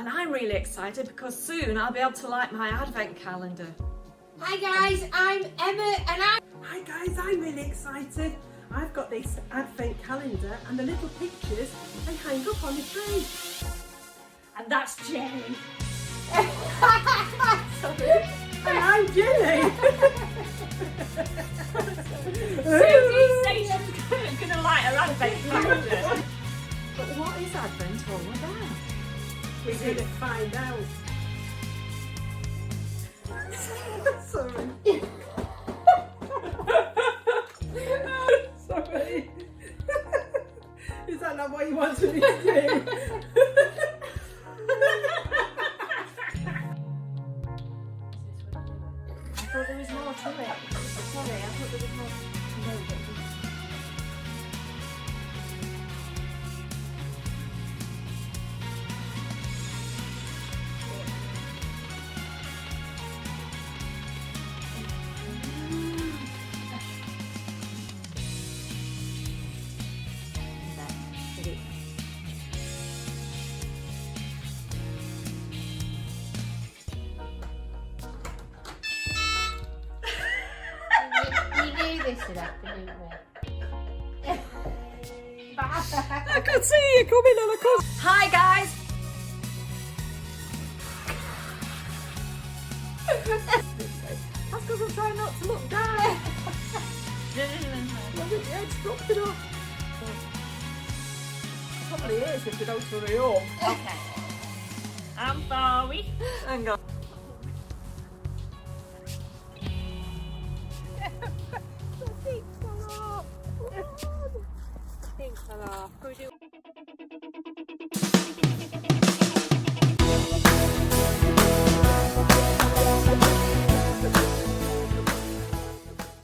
And I'm really excited because soon I'll be able to light my advent calendar. Hi guys, I'm Emma and Hi guys, I'm really excited. I've got this advent calendar and the little pictures they hang up on the tree. And that's Jenny. Sorry. And I'm Jenny. Susie says she's going to light her advent calendar. But what is advent all about? We're going to find out. Sorry. Sorry. Is that not what you wanted me to do? I thought there was more to it. Sorry, I thought there was more to know. you knew this would happen, didn't we? I could see you coming on a course. Hi guys! That's because I'm trying not to look down. Look at the head's dropping off. Probably is if we don't hurry up. Okay. I'm sorry. Hang on.